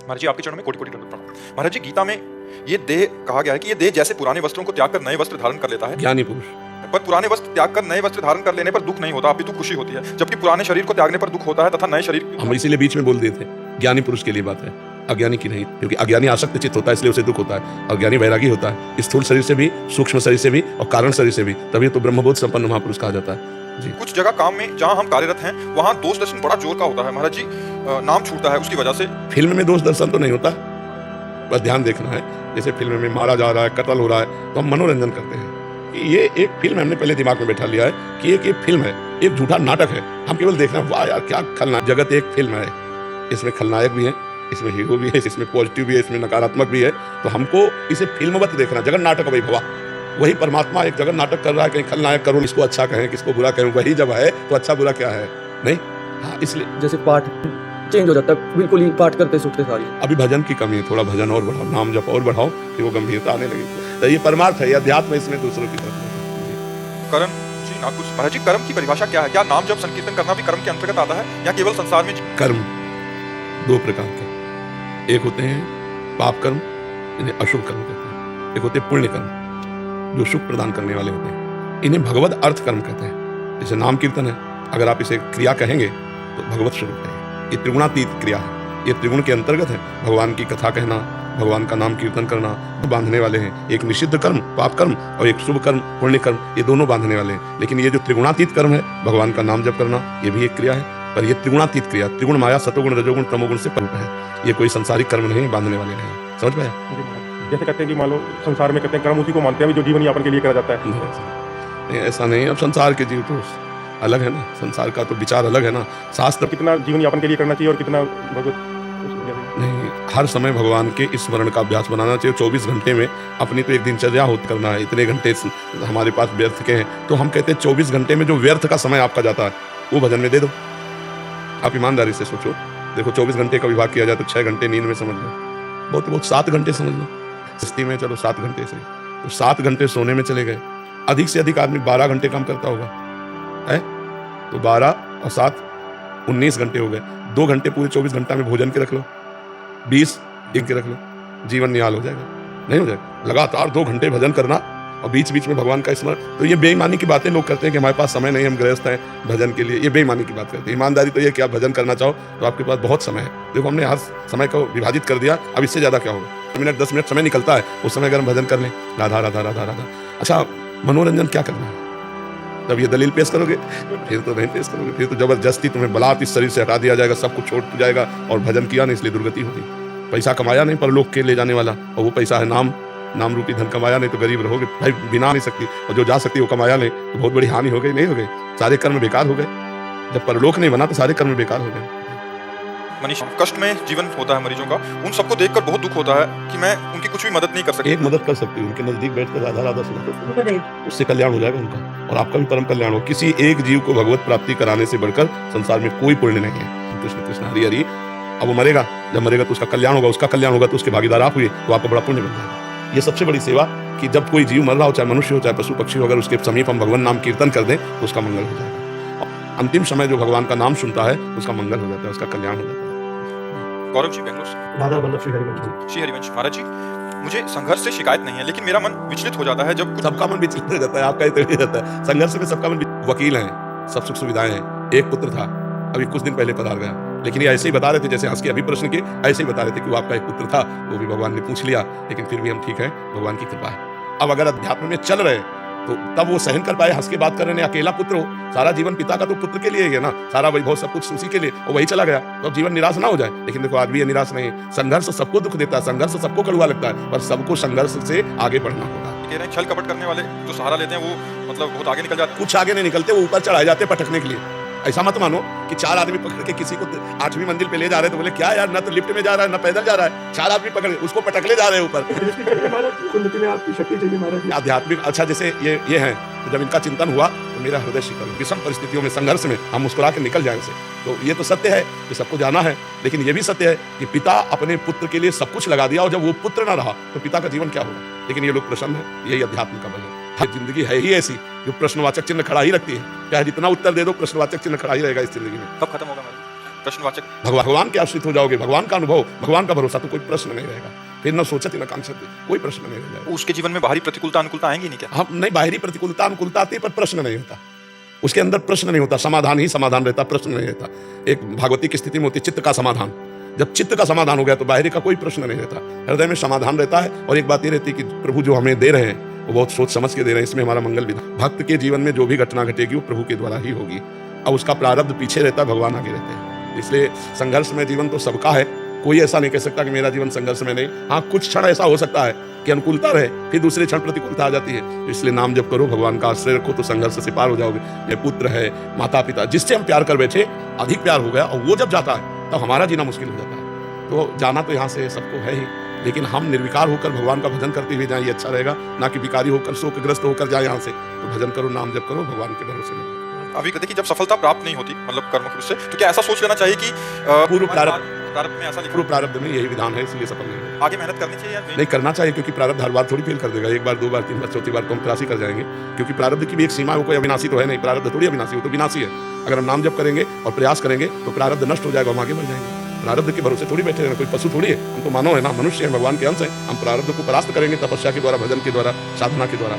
महाराज जी आपके चरणों में कोटि कोटि दंडवत प्रणाम। महाराज जी गीता में ये देह कहा गया है कि ये देह जैसे पुराने वस्त्रों को त्याग कर नए वस्त्र धारण कर लेता है, ज्ञानी पुरुष। पर पुराने वस्त्र त्याग कर नए वस्त्र धारण कर लेने पर दुख नहीं होता, अपितु खुशी होती है, जबकि पुराने शरीर को त्यागने पर दुख होता है तथा नए शरीर। हम इसीलिए बीच में बोल दिए थे, ज्ञानी पुरुष के लिए बात है, अज्ञानी की नहीं, क्योंकि अज्ञानी आसक्त चित्त होता है इसलिए उसे दुख होता है, और ज्ञानी वैरागी होता है स्थूल शरीर से भी, सूक्ष्म शरीर से भी और कारण शरीर से भी, तभी तो ब्रह्मबोध संपन्न महापुरुष कहा जाता है जी। कुछ जगह काम में जहाँ हम कार्यरत हैं वहाँ दोष दर्शन बड़ा जोर का होता है महाराज जी, नाम छूटता है उसकी वजह से। फिल्म में दोष दर्शन तो नहीं होता, बस ध्यान देखना है, जैसे फिल्म में मारा जा रहा है, कत्ल हो रहा है, तो हम मनोरंजन करते हैं कि ये एक फिल्म है, हमने पहले दिमाग में बैठा लिया है कि एक फिल्म है, एक झूठा नाटक है, हम केवल देखना वाह यार क्या खलनायक। जगत एक फिल्म है, इसमें खलनायक भी है, इसमें हीरो भी है, इसमें पॉजिटिव भी है, इसमें नकारात्मक भी है, तो हमको इसे फिल्मवत देखना। जगत नाटक वही भवा, वही परमात्मा एक जगत नाटक कर रहा है, कहीं खलनायक करो, किसको अच्छा कहें किसको बुरा कहें, वही जब है तो अच्छा बुरा क्या है नहीं। हाँ, इसलिए जैसे पाठ चेंज हो जाता है, बिल्कुल ही पाठ करते सुनते सारी। अभी भजन की कमी है, थोड़ा भजन और बढ़ाओ, नाम जप और बढ़ाओ, फिर वो गंभीरता आने लगी। तो ये परमार्थ है, ये अध्यात्म है, इसमें दूसरों की तरफ। कर्म जी ना कुछ महाराज जी, कर्म की परिभाषा क्या है? क्या नाम जप संकीर्तन करना भी कर्म के अंतर्गत आता है या केवल संसार में? कर्म दो प्रकार के, एक होते हैं पाप कर्म, इन्हें अशुभ कर्म कहते हैं, एक होते हैं पुण्य कर्म जो सुख प्रदान करने वाले होते हैं, इन्हें भगवत अर्थ कर्म कहते हैं। जैसे नाम कीर्तन है, अगर आप इसे क्रिया कहेंगे तो भगवत स्वरूप है, ये त्रिगुणातीत क्रिया है, ये त्रिगुण के अंतर्गत है। भगवान की कथा कहना, भगवान का नाम कीर्तन करना बांधने वाले हैं, एक निषिद्ध कर्म पाप कर्म और एक शुभ कर्म पुण्य कर्म, ये दोनों बांधने वाले हैं। लेकिन ये जो त्रिगुणातीत कर्म है, भगवान का नाम जप करना, ये भी एक क्रिया है, पर ये त्रिगुणातीत क्रिया, त्रिगुण माया सतोगुण रजोगुण तमोगुण से परिपूर्ण है, ये कोई संसारिक कर्म नहीं, बांधने वाले नहीं। समझ पाया? जैसे कहते हैं कि मान लो संसार में कहते हैं कर्म उसी को मानते हैं जो जीवन यापन के लिए करा जाता है। नहीं, ऐसा नहीं। अब संसार के जीव तो अलग है ना, संसार का तो विचार अलग है ना। शास्त्र कितना जीवन यापन के लिए करना चाहिए और कितना भगवत नहीं, हर समय भगवान के स्मरण का अभ्यास बनाना चाहिए। 24 घंटे में अपनी तो एक दिनचर्या होत करना है, इतने घंटे हमारे पास व्यर्थ के हैं, तो हम कहते हैं 24 घंटे में जो व्यर्थ का समय आपका जाता है वो भजन में दे दो। आप ईमानदारी से सोचो, देखो 24 घंटे का विभाग किया जाए तो 6 घंटे नींद में समझ लो, बहुत 7 घंटे समझ लो, सस्ती में चलो 7 घंटे से, तो 7 घंटे सोने में चले गए। अधिक से अधिक आदमी 12 घंटे काम करता होगा है, तो 12 और 7 19 घंटे हो गए। 2 घंटे पूरे 24 घंटा में भोजन के रख लो, 20 दिन के रख लो, जीवन निहाल हो जाएगा। नहीं हो जाएगा? लगातार 2 घंटे भजन करना और बीच बीच में भगवान का स्मरण, तो ये बेईमानी की बातें लोग करते हैं कि हमारे पास समय नहीं, हम गृहस्थ हैं भजन के लिए, ये बेईमानी की बात करते हैं। ईमानदारी तो ये कि आप भजन करना चाहो तो आपके पास बहुत समय है। देखो हमने हर समय को विभाजित कर दिया, अब इससे ज़्यादा क्या होगा? मिनट 10 मिनट समय निकलता है, उस समय अगर हम भजन कर लें राधा राधा राधा राधा। अच्छा, मनोरंजन क्या करना है? तब ये दलील पेश करोगे? फिर तो नहीं पेश करोगे, फिर तो जबरदस्ती तुम्हें बलात् इस शरीर से हटा दिया जाएगा, सब कुछ छोड़ जाएगा, और भजन किया नहीं इसलिए दुर्गति होती। पैसा कमाया नहीं परलोक के ले जाने वाला, और वो पैसा है नाम रूपी धन। कमाया नहीं तो गरीब रहोगे भाई, बिना नहीं सकती, और जो जा सकती वो कमाया नहीं तो बहुत बड़ी हानि हो गई, नहीं हो गई, सारे कर्म बेकार हो गए। जब परलोक नहीं बना तो सारे कर्म बेकार हो गए। मनीष, कष्ट में जीवन होता है मरीजों का, उन सबको देखकर बहुत दुख होता है कि मैं उनकी कुछ भी मदद नहीं कर सकती। एक मदद कर सकती हूँ, उनके नजदीक बैठकर राधा राधा सुनो, उससे कल्याण हो जाएगा उनका, और आपका भी परम कल्याण हो। किसी एक जीव को भगवत प्राप्ति कराने से बढ़कर संसार में कोई पुण्य नहीं है। कृष्ण कृष्ण हरि हरि। अब वो मरेगा, जब मरेगा तो उसका कल्याण होगा, उसका कल्याण होगा तो उसके भागीदार आप हुए, तो आपको बड़ा पुण्य बन जाएगा। ये सबसे बड़ी सेवा कि जब कोई जीव मर रहा हो, चाहे मनुष्य हो चाहे पशु पक्षी हो, अगर उसके समीप हम भगवान नाम कीर्तन कर दें तो उसका मंगल हो जाएगा। अंतिम समय जो भगवान का नाम सुनता है उसका मंगल हो जाता है, उसका कल्याण हो जाता है। गौरव जी बेंगलोर से। राधा वल्लभ श्री हरिवंश। श्री हरिवंश महाराज जी, मुझे संघर्ष से शिकायत नहीं है, लेकिन मेरा मन विचलित हो जाता है जब कुछ। सबका मन विचलित हो जाता है, आपका ही तो रहता है। संघर्ष में सबका मन। वकील हैं, सब सुख सुविधाएं हैं, एक पुत्र था, अभी कुछ दिन पहले पधार गया, लेकिन ये ऐसे ही बता रहे थे जैसे हंस के अभी प्रश्न किए, ऐसे ही बता रहे थे कि वो आपका एक पुत्र था, वो भी भगवान ने पूछ लिया, लेकिन फिर भी हम ठीक हैं, भगवान की कृपा है। अब अगर अध्यात्म में चल रहे तो तब वो सहन कर पाए, हंस के बात कर रहे हैं। अकेला पुत्र हो, सारा जीवन पिता का तो पुत्र के लिए ही है ना, सारा वैभव सब कुछ उसी के लिए, और वही चला गया, तो अब जीवन निराश ना हो जाए। लेकिन देखो आदमी ये निराश नहीं है। संघर्ष सबको दुख देता है, संघर्ष सबको कड़वा लगता है, पर सबको संघर्ष से आगे बढ़ना होगा। कह रहे हैं छल कपट करने वाले जो सहारा लेते हैं वो मतलब बहुत आगे निकल जाते हैं। कुछ आगे नहीं निकलते, वो ऊपर चढ़ाए जाते पटकने के लिए। ऐसा मत मानो कि 4 आदमी पकड़ के किसी को 8वीं मंजिल पे ले जा रहे, तो बोले क्या यार, ना तो लिफ्ट में जा रहा है ना पैदल जा रहा है, 4 आदमी पकड़ उसको पटकले जा रहे हैं ऊपर। आध्यात्मिक अच्छा, जैसे ये है, तो जब इनका चिंतन हुआ तो मेरा हृदय शीतल। विषम परिस्थितियों में, संघर्ष में हम मुस्कुरा के निकल जाए से, तो ये तो सत्य है कि सबको जाना है, लेकिन ये भी सत्य है कि पिता अपने पुत्र के लिए सब कुछ लगा दिया, और जब वो पुत्र ना रहा तो पिता का जीवन क्या होगा। लेकिन ये लोग प्रसन्न है, यही अध्यात्म का बल है। जिंदगी है ही ऐसी जो प्रश्नवाचक चिन्ह खड़ा ही रखती है, चाहे जितना उत्तर दे दो प्रश्नवाचक चिन्ह खड़ा ही रहेगा इस जिंदगी में। कब खत्म होगा महाराज? प्रश्नवाचक। भगवान के आश्रित हो जाओगे, भगवान का अनुभव, भगवान का भरोसा, तो कोई प्रश्न नहीं रहेगा। फिर न सोचती न कांक्षती, कोई प्रश्न नहीं रह जाएगा। उसके जीवन में बाहरी प्रतिकूलता अनुकूलता आएंगी नहीं क्या? हम नहीं, बाहरी प्रतिकूलता अनुकूलता आती है पर प्रश्न नहीं होता, उसके अंदर प्रश्न नहीं होता, समाधान ही समाधान रहता, प्रश्न नहीं रहता। एक भागवती की स्थिति में होती चित्त का समाधान। जब चित्त का समाधान हो गया तो बाहरी का कोई प्रश्न नहीं रहता, हृदय में समाधान रहता है। और एक बात ये रहती है कि प्रभु जो हमें दे रहे हैं वो बहुत सोच समझ के दे रहे हैं, इसमें हमारा मंगल विधान। भक्त के जीवन में जो भी घटना घटेगी वो प्रभु के द्वारा ही होगी। अब उसका प्रारब्ध पीछे रहता है, भगवान आगे रहते हैं। इसलिए संघर्ष में जीवन तो सबका है, कोई ऐसा नहीं कह सकता कि मेरा जीवन संघर्ष में नहीं। हाँ, कुछ क्षण ऐसा हो सकता है कि अनुकूलता रहे, फिर दूसरे क्षण प्रतिकूलता आ जाती है। इसलिए नाम जप करो, भगवान का आश्रय रखो, तो संघर्ष से पार हो जाओगे। ये पुत्र है, माता पिता, जिससे हम प्यार कर बैठे, अधिक प्यार हो गया और वो जब जाता है तो हमारा जीना मुश्किल हो जाता है। तो जाना तो यहाँ से सबको है ही, लेकिन हम निर्विकार होकर भगवान का भजन करते हुए जाएं, ये अच्छा रहेगा। ना कि विकारी होकर शोकग्रस्त होकर जाए यहाँ से। तो भजन करो, नाम जप करो, भगवान के भरोसे में। अभी कहते कि जब सफलता प्राप्त नहीं होती, मतलब कर्म के उससे, तो क्या ऐसा सोच लेना चाहिए कि पूर्व प्रारब्ध में ऐसा लिखा, पूर्व प्रारब्ध में यही विधान है, इसलिए सफल नहीं हो। आगे मेहनत करनी चाहिए या नहीं करना चाहिए, क्योंकि प्रारब्ध हर बार थोड़ी फेल कर देगा। एक बार, दो बार, तीन बार, चौथी बार तो हम त्रासी कर जाएंगे, क्योंकि प्रारब्ध की भी एक सीमा है, वो कोई अविनाशी तो है नहीं। प्रारब्ध थोड़ी अविनाशी हो, तो विनाशी है। अगर हम नाम जप करेंगे और प्रयास करेंगे तो प्रारब्ध नष्ट हो जाएगा, हम आगे बढ़ जाएंगे। प्रारब्ध के भरोसे थोड़ी बैठे हैं, कोई पशु थोड़ी है, हम तो मानव है ना, मनुष्य है, भगवान के अंश है। हम प्रारब्ध को परास्त करेंगे तपस्या के द्वारा, भजन के द्वारा, साधना के द्वारा।